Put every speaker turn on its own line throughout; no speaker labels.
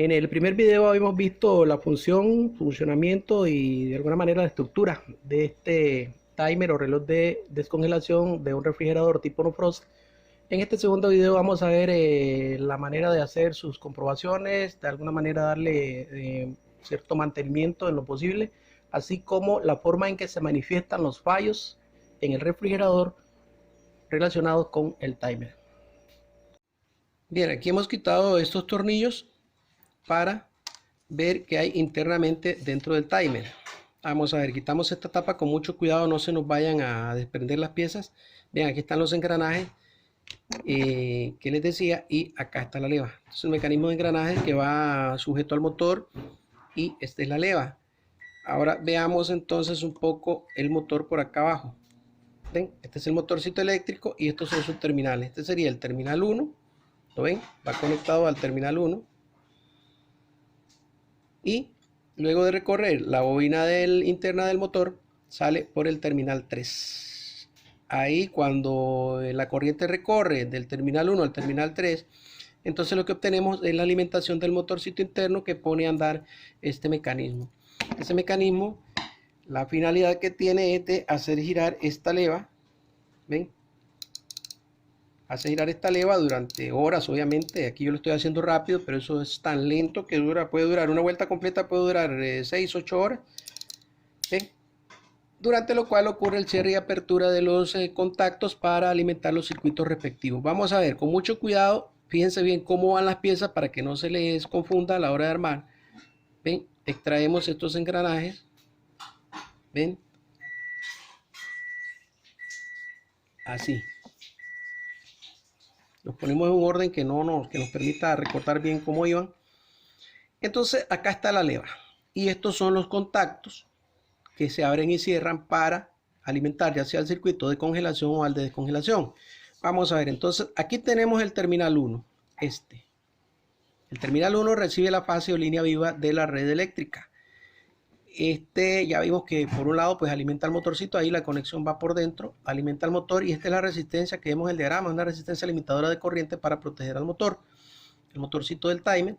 En el primer video habíamos visto la función, funcionamiento y de alguna manera la estructura de este timer o reloj de descongelación de un refrigerador tipo no frost. En este segundo video vamos a ver la manera de hacer sus comprobaciones, de alguna manera darle cierto mantenimiento en lo posible, así como la forma en que se manifiestan los fallos en el refrigerador relacionados con el timer. Bien, aquí hemos quitado estos tornillos para ver qué hay internamente dentro del timer. Vamos a ver, quitamos esta tapa con mucho cuidado, no se nos vayan a desprender las piezas. Bien, aquí están los engranajes que les decía, y acá está la leva. Este es el mecanismo de engranaje que va sujeto al motor y esta es la leva. Ahora veamos entonces un poco el motor por acá abajo. ¿Ven? Este es el motorcito eléctrico y estos son sus terminales. Este sería el terminal 1, ¿lo ven? Va conectado al terminal 1. Y luego de recorrer la bobina interna del motor, sale por el terminal 3. Ahí cuando la corriente recorre del terminal 1 al terminal 3, entonces lo que obtenemos es la alimentación del motorcito interno que pone a andar este mecanismo. Ese mecanismo, la finalidad que tiene es de hacer girar esta leva. ¿Ven? Hace girar esta leva durante horas, obviamente. Aquí yo lo estoy haciendo rápido, pero eso es tan lento que puede durar una vuelta completa, puede durar 6-8 horas. ¿Ven? Durante lo cual ocurre el cierre y apertura de los contactos para alimentar los circuitos respectivos. Vamos a ver con mucho cuidado, fíjense bien cómo van las piezas para que no se les confunda a la hora de armar. ¿Ven? Extraemos estos engranajes. ¿Ven? Así. Los ponemos en un orden que nos permita recordar bien cómo iban. Entonces acá está la leva. Y estos son los contactos que se abren y cierran para alimentar ya sea el circuito de congelación o al de descongelación. Vamos a ver, entonces aquí tenemos el terminal 1. El terminal 1 recibe la fase o línea viva de la red eléctrica. Ya vimos que por un lado pues alimenta el motorcito, ahí la conexión va por dentro, alimenta el motor, y esta es la resistencia que vemos en el diagrama, una resistencia limitadora de corriente para proteger al motor, el motorcito del timer.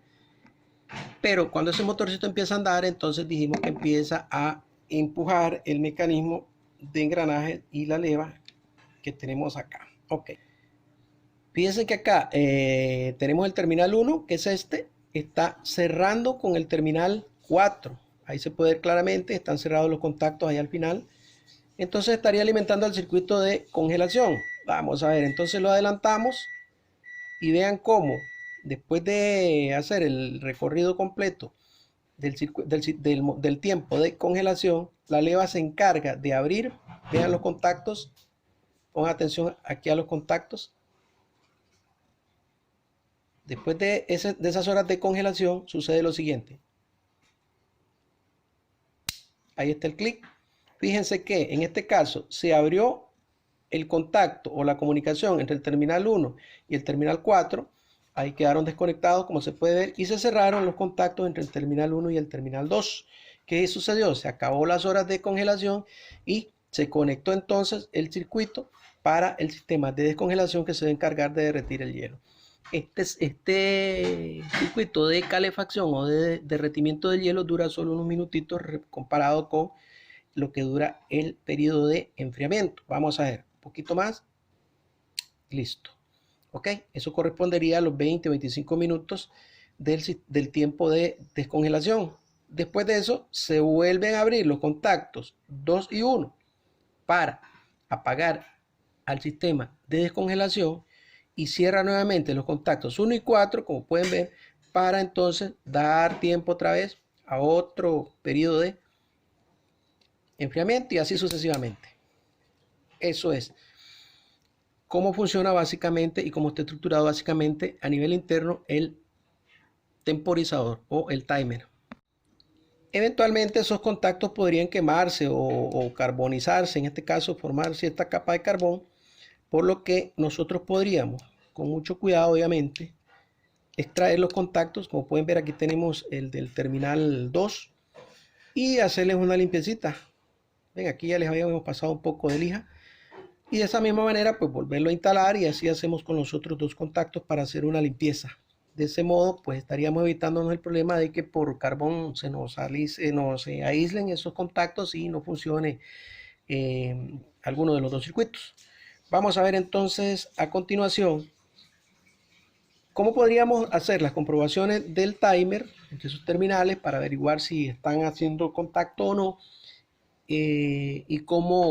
Pero cuando ese motorcito empieza a andar, entonces dijimos que empieza a empujar el mecanismo de engranaje y la leva que tenemos acá. Ok. Fíjense que acá tenemos el terminal 1, que es está cerrando con el terminal 4. Ahí se puede ver claramente, están cerrados los contactos ahí al final. Entonces estaría alimentando al circuito de congelación. Vamos a ver, entonces lo adelantamos y vean cómo después de hacer el recorrido completo del tiempo de congelación, la leva se encarga de abrir. Vean los contactos, pongan atención aquí a los contactos. Después de esas horas de congelación sucede lo siguiente. Ahí está el clic. Fíjense que en este caso se abrió el contacto o la comunicación entre el terminal 1 y el terminal 4. Ahí quedaron desconectados, como se puede ver, y se cerraron los contactos entre el terminal 1 y el terminal 2. ¿Qué sucedió? Se acabó las horas de congelación y se conectó entonces el circuito para el sistema de descongelación que se va a encargar de derretir el hielo. Este circuito de calefacción o de derretimiento del hielo dura solo unos minutitos comparado con lo que dura el periodo de enfriamiento. Vamos a ver, un poquito más. Listo. Ok, eso correspondería a los 20 o 25 minutos del tiempo de descongelación. Después de eso, se vuelven a abrir los contactos 2 y 1 para apagar al sistema de descongelación, y cierra nuevamente los contactos 1 y 4, como pueden ver, para entonces dar tiempo otra vez a otro periodo de enfriamiento y así sucesivamente. Eso es cómo funciona básicamente y cómo está estructurado básicamente a nivel interno el temporizador o el timer. Eventualmente esos contactos podrían quemarse o carbonizarse, en este caso formar cierta capa de carbón, por lo que nosotros podríamos, con mucho cuidado obviamente, extraer los contactos. Como pueden ver, aquí tenemos el del terminal 2 y hacerles una limpiecita. Ven, aquí ya les habíamos pasado un poco de lija, y de esa misma manera pues volverlo a instalar, y así hacemos con los otros dos contactos para hacer una limpieza. De ese modo, pues estaríamos evitándonos el problema de que por carbón se nos aíslen esos contactos y no funcione alguno de los dos circuitos. Vamos a ver entonces a continuación cómo podríamos hacer las comprobaciones del timer entre sus terminales para averiguar si están haciendo contacto o no, y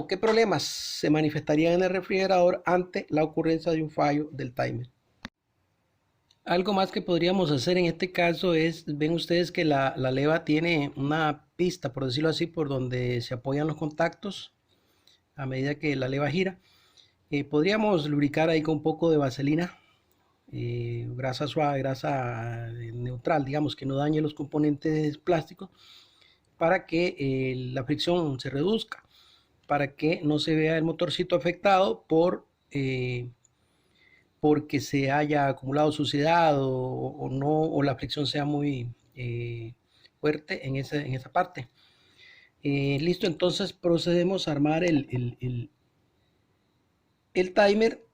qué problemas se manifestarían en el refrigerador ante la ocurrencia de un fallo del timer. Algo más que podríamos hacer en este caso es, ven ustedes que la leva tiene una pista, por decirlo así, por donde se apoyan los contactos a medida que la leva gira. Podríamos lubricar ahí con un poco de vaselina, grasa suave, grasa neutral, digamos, que no dañe los componentes plásticos, para que la fricción se reduzca, para que no se vea el motorcito afectado porque se haya acumulado suciedad o no, o la fricción sea muy fuerte en esa parte. Listo, entonces procedemos a armar el timer.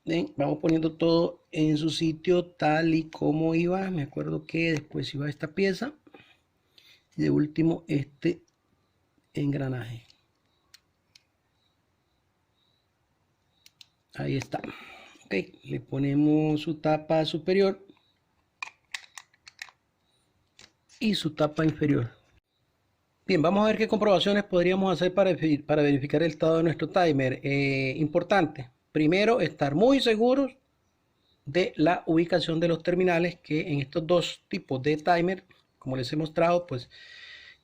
¿Ven? Vamos poniendo todo en su sitio tal y como iba. Me acuerdo que después iba esta pieza y de último este engranaje. Ahí está. Ok, le ponemos su tapa superior y su tapa inferior. Bien, vamos a ver qué comprobaciones podríamos hacer para verificar el estado de nuestro timer. Importante, primero estar muy seguros de la ubicación de los terminales, que en estos dos tipos de timer, como les he mostrado, pues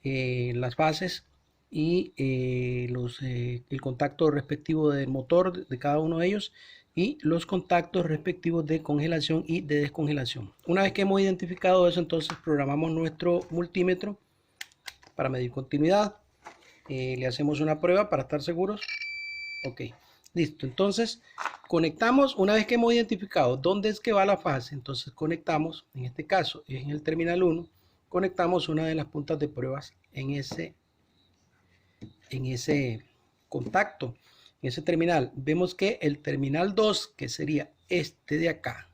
las fases y el contacto respectivo del motor de cada uno de ellos y los contactos respectivos de congelación y de descongelación. Una vez que hemos identificado eso, entonces programamos nuestro multímetro para medir continuidad. Le hacemos una prueba para estar seguros. Ok, listo. Entonces conectamos, una vez que hemos identificado dónde es que va la fase, entonces conectamos, en este caso en el terminal 1, conectamos una de las puntas de pruebas en ese contacto, en ese terminal. Vemos que el terminal 2, que sería este de acá,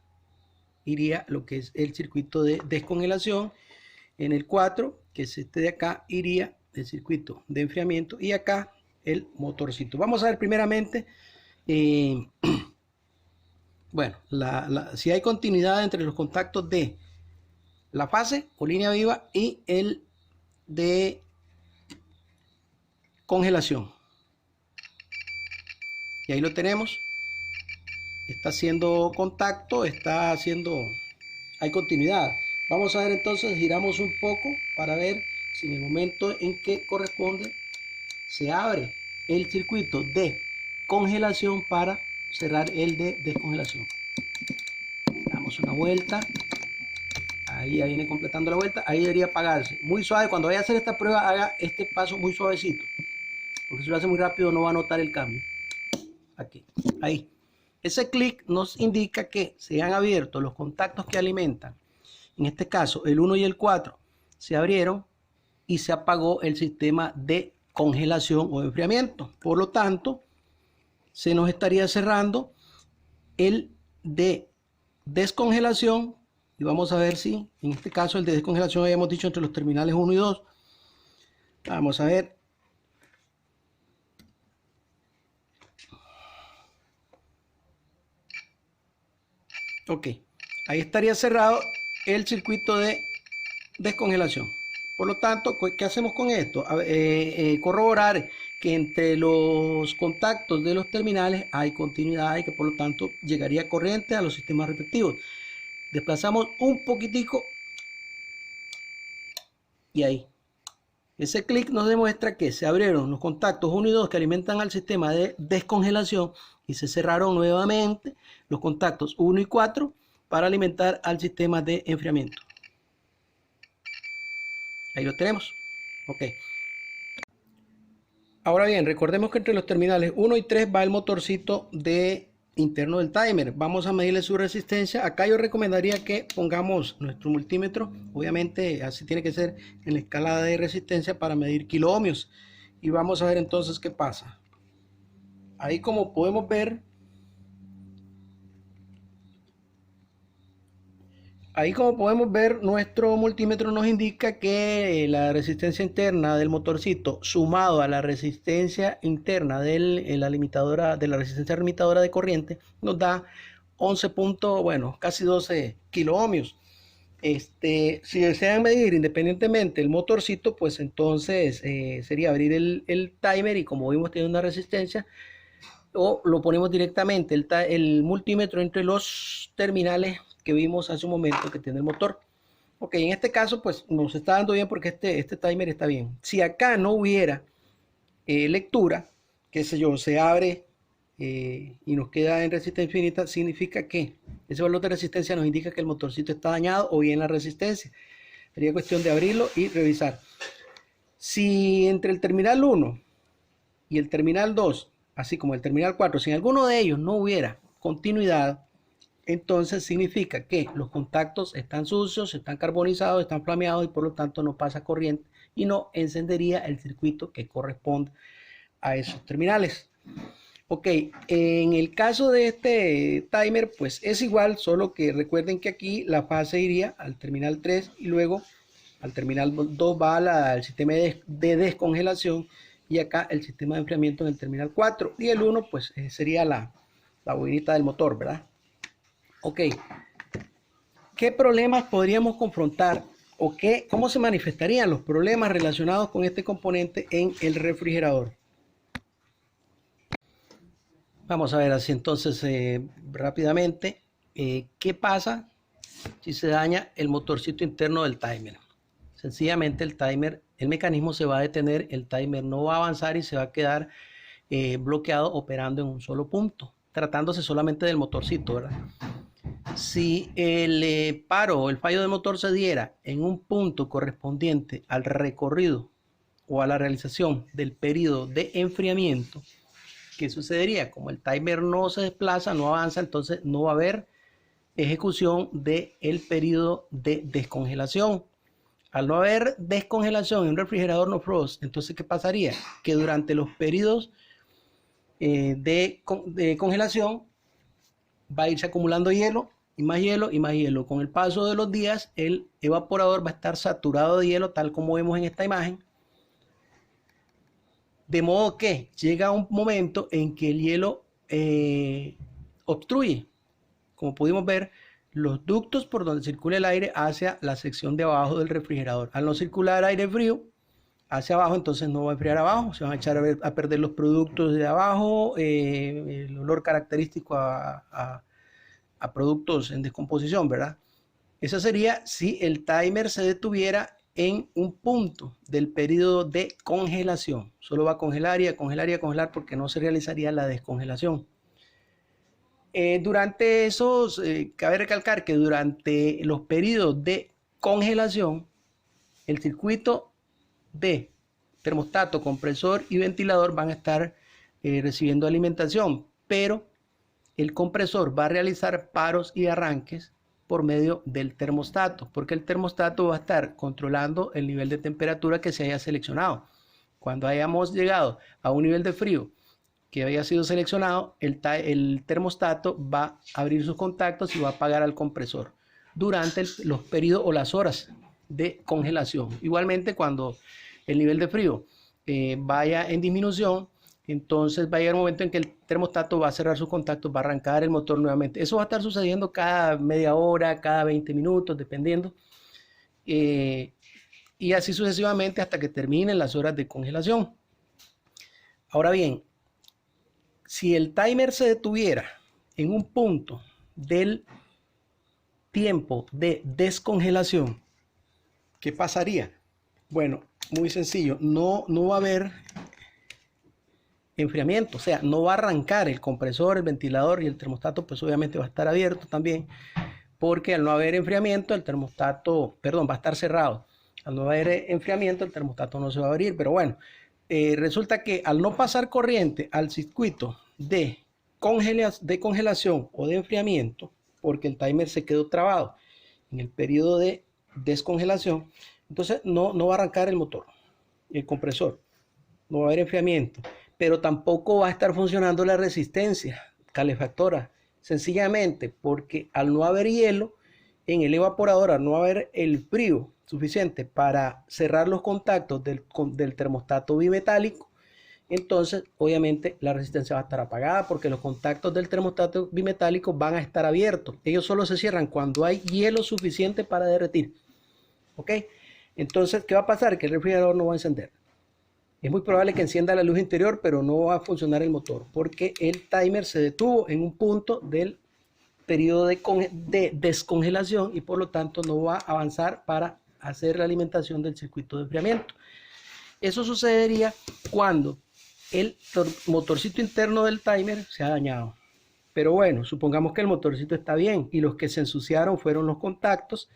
iría lo que es el circuito de descongelación. En el 4, que es este de acá, iría el circuito de enfriamiento, y acá el motorcito. Vamos a ver primeramente bueno, si hay continuidad entre los contactos de la fase o línea viva y el de congelación. Y ahí lo tenemos. Está haciendo contacto, hay continuidad. Vamos a ver entonces, giramos un poco para ver si en el momento en que corresponde se abre el circuito de congelación para cerrar el de descongelación. Damos una vuelta. Ahí ya viene completando la vuelta. Ahí debería apagarse. Muy suave. Cuando vaya a hacer esta prueba, haga este paso muy suavecito. Porque si lo hace muy rápido no va a notar el cambio. Aquí. Ahí. Ese clic nos indica que se han abierto los contactos que alimentan. En este caso, el 1 y el 4 se abrieron y se apagó el sistema de congelación o enfriamiento. Por lo tanto, se nos estaría cerrando el de descongelación. Y vamos a ver si, en este caso, el de descongelación habíamos dicho entre los terminales 1 y 2. Vamos a ver. Ok, ahí estaría cerrado el circuito de descongelación. Por lo tanto, ¿qué hacemos con esto? Corroborar que entre los contactos de los terminales hay continuidad y que por lo tanto llegaría corriente a los sistemas respectivos. Desplazamos un poquitico y ahí. Ese clic nos demuestra que se abrieron los contactos 1 y 2 que alimentan al sistema de descongelación y se cerraron nuevamente los contactos 1 y 4 para alimentar al sistema de enfriamiento. Ahí lo tenemos. Ok. Ahora bien, recordemos que entre los terminales 1 y 3 va el motorcito interno del timer. Vamos a medirle su resistencia. Acá yo recomendaría que pongamos nuestro multímetro. Obviamente así tiene que ser en la escala de resistencia para medir kiloohmios. Y vamos a ver entonces qué pasa. Ahí, como podemos ver, ahí como podemos ver, nuestro multímetro nos indica que la resistencia interna del motorcito sumado a la resistencia interna de la limitadora, de la resistencia limitadora de corriente, nos da 11 bueno, casi 12 kiloohmios. Si desean medir independientemente el motorcito, pues entonces sería abrir el timer y como vimos tiene una resistencia, o lo ponemos directamente el multímetro entre los terminales que vimos hace un momento que tiene el motor. Ok, en este caso pues nos está dando bien porque este timer está bien. Si acá no hubiera lectura, qué sé yo, se abre y nos queda en resistencia infinita, significa que ese valor de resistencia nos indica que el motorcito está dañado o bien la resistencia. Sería cuestión de abrirlo y revisar. Si entre el terminal 1 y el terminal 2, así como el terminal 4, si en alguno de ellos no hubiera continuidad, entonces significa que los contactos están sucios, están carbonizados, están flameados y por lo tanto no pasa corriente y no encendería el circuito que corresponde a esos terminales. Ok, en el caso de este timer pues es igual, solo que recuerden que aquí la fase iría al terminal 3 y luego al terminal 2 va al sistema de descongelación y acá el sistema de enfriamiento en el terminal 4 y el 1 pues sería la bobinita del motor, ¿verdad? Ok, ¿qué problemas podríamos confrontar o cómo se manifestarían los problemas relacionados con este componente en el refrigerador? Vamos a ver así entonces rápidamente, ¿qué pasa si se daña el motorcito interno del timer? Sencillamente el timer, el mecanismo se va a detener, el timer no va a avanzar y se va a quedar bloqueado operando en un solo punto, tratándose solamente del motorcito, ¿verdad? Si el paro o el fallo del motor se diera en un punto correspondiente al recorrido o a la realización del periodo de enfriamiento, ¿qué sucedería? Como el timer no se desplaza, no avanza, entonces no va a haber ejecución del periodo de descongelación. Al no haber descongelación en un refrigerador no frost, entonces ¿qué pasaría? Que durante los periodos de congelación va a irse acumulando hielo y más hielo y más hielo. Con el paso de los días, el evaporador va a estar saturado de hielo, tal como vemos en esta imagen. De modo que llega un momento en que el hielo obstruye, como pudimos ver, los ductos por donde circula el aire hacia la sección de abajo del refrigerador. Al no circular aire frío hacia abajo, entonces no va a enfriar abajo, se van a echar a perder los productos de abajo, el olor característico a productos en descomposición, ¿verdad? Eso sería si el timer se detuviera en un punto del periodo de congelación. Solo va a congelar y a congelar y a congelar porque no se realizaría la descongelación. Durante esos, cabe recalcar que durante los periodos de congelación, el circuito de termostato, compresor y ventilador van a estar recibiendo alimentación, pero el compresor va a realizar paros y arranques por medio del termostato, porque el termostato va a estar controlando el nivel de temperatura que se haya seleccionado. Cuando hayamos llegado a un nivel de frío que haya sido seleccionado, el termostato va a abrir sus contactos y va a apagar al compresor durante los periodos o las horas de congelación. Igualmente, cuando el nivel de frío vaya en disminución, entonces va a llegar un momento en que el termostato va a cerrar sus contactos, va a arrancar el motor nuevamente. Eso va a estar sucediendo cada media hora, cada 20 minutos, dependiendo. Y así sucesivamente hasta que terminen las horas de congelación. Ahora bien, si el timer se detuviera en un punto del tiempo de descongelación, ¿qué pasaría? Bueno, muy sencillo, no va a haber enfriamiento, o sea, no va a arrancar el compresor, el ventilador y el termostato, pues obviamente va a estar abierto también, porque al no haber enfriamiento, el termostato, perdón, va a estar cerrado. Al no haber enfriamiento, el termostato no se va a abrir, pero bueno, resulta que al no pasar corriente al circuito de congelación o de enfriamiento, porque el timer se quedó trabado en el periodo de descongelación, entonces no va a arrancar el motor, el compresor, no va a haber enfriamiento, pero tampoco va a estar funcionando la resistencia calefactora, sencillamente porque al no haber hielo, en el evaporador, al no haber el frío suficiente para cerrar los contactos del termostato bimetálico, entonces obviamente la resistencia va a estar apagada porque los contactos del termostato bimetálico van a estar abiertos. Ellos solo se cierran cuando hay hielo suficiente para derretir. ¿Ok? Entonces, ¿qué va a pasar? Que el refrigerador no va a encender. Es muy probable que encienda la luz interior, pero no va a funcionar el motor porque el timer se detuvo en un punto del periodo de descongelación y por lo tanto no va a avanzar para hacer la alimentación del circuito de enfriamiento. Eso sucedería cuando el motorcito interno del timer se ha dañado. Pero bueno, supongamos que el motorcito está bien y los que se ensuciaron fueron los contactos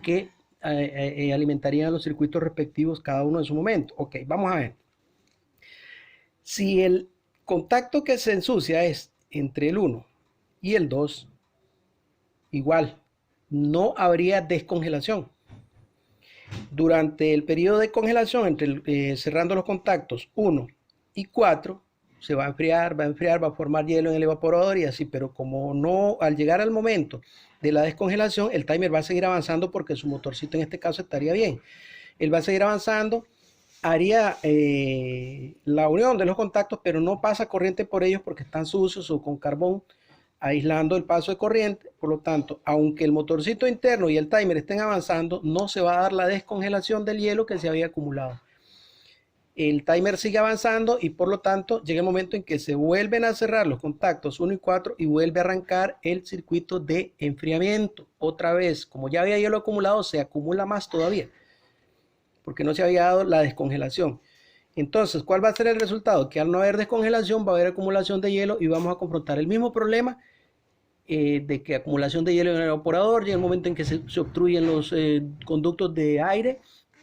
que alimentarían los circuitos respectivos cada uno en su momento. Ok, vamos a ver. Si el contacto que se ensucia es entre el 1 y el 2, igual, no habría descongelación. Durante el periodo de congelación, cerrando los contactos 1 y 4, se va a enfriar, va a formar hielo en el evaporador y así, pero como no, al llegar al momento de la descongelación, el timer va a seguir avanzando porque su motorcito en este caso estaría bien. Él va a seguir avanzando, haría la unión de los contactos, pero no pasa corriente por ellos porque están sucios o con carbón, aislando el paso de corriente. Por lo tanto, aunque el motorcito interno y el timer estén avanzando, no se va a dar la descongelación del hielo que se había acumulado. El timer sigue avanzando y por lo tanto llega el momento en que se vuelven a cerrar los contactos 1 y 4 y vuelve a arrancar el circuito de enfriamiento. Otra vez, como ya había hielo acumulado, se acumula más todavía porque no se había dado la descongelación. Entonces, ¿cuál va a ser el resultado? Que al no haber descongelación va a haber acumulación de hielo y vamos a confrontar el mismo problema de que acumulación de hielo en el evaporador. Llega el momento en que se obstruyen los conductos de aire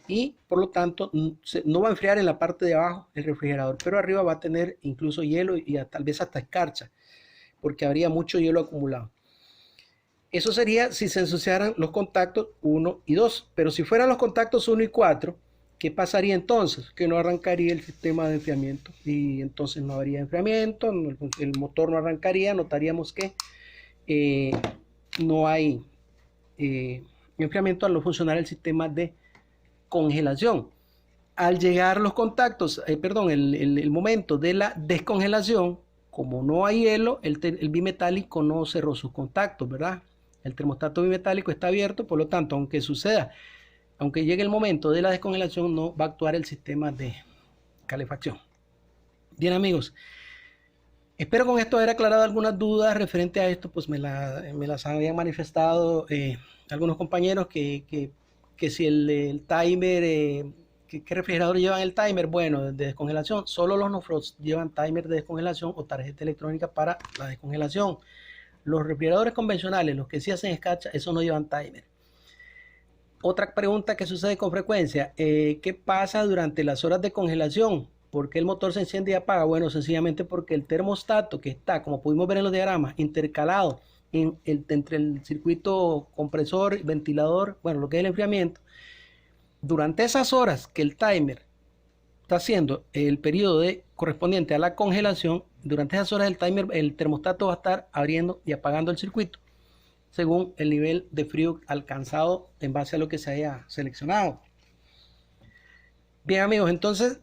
y por lo tanto no va a enfriar en la parte de abajo el refrigerador, pero arriba va a tener incluso hielo y tal vez hasta escarcha, porque habría mucho hielo acumulado. Eso sería si se ensuciaran los contactos 1 y 2, pero si fueran los contactos 1 y 4, ¿qué pasaría entonces? Que no arrancaría el sistema de enfriamiento y entonces no habría enfriamiento, el motor no arrancaría, notaríamos que no hay enfriamiento al no funcionar el sistema de congelación. Al llegar los contactos, el momento de la descongelación, como no hay hielo, el bimetálico no cerró sus contactos, ¿verdad? El termostato bimetálico está abierto, por lo tanto, aunque llegue el momento de la descongelación, no va a actuar el sistema de calefacción. Bien, amigos, espero con esto haber aclarado algunas dudas referente a esto, pues me las habían manifestado algunos compañeros que si el timer, ¿qué refrigerador llevan el timer? Bueno, de descongelación, solo los no-frost llevan timer de descongelación o tarjeta electrónica para la descongelación. Los refrigeradores convencionales, los que sí hacen escarcha, esos no llevan timer. Otra pregunta que sucede con frecuencia, ¿qué pasa durante las horas de congelación? ¿Por qué el motor se enciende y apaga? Bueno, sencillamente porque el termostato que está, como pudimos ver en los diagramas, intercalado entre el circuito compresor, ventilador, bueno, lo que es el enfriamiento, durante esas horas que el timer está haciendo el periodo correspondiente a la congelación, durante esas horas el termostato va a estar abriendo y apagando el circuito según el nivel de frío alcanzado en base a lo que se haya seleccionado. Bien, amigos, entonces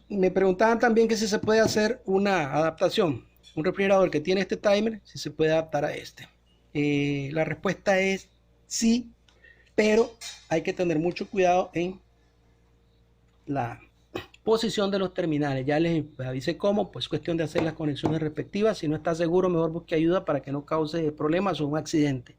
me preguntaban también que si se puede hacer una adaptación, un refrigerador que tiene este timer, si se puede adaptar a este. La respuesta es sí, pero hay que tener mucho cuidado en la posición de los terminales. Ya les avisé cómo, pues cuestión de hacer las conexiones respectivas. Si no está seguro, mejor busque ayuda para que no cause problemas o un accidente.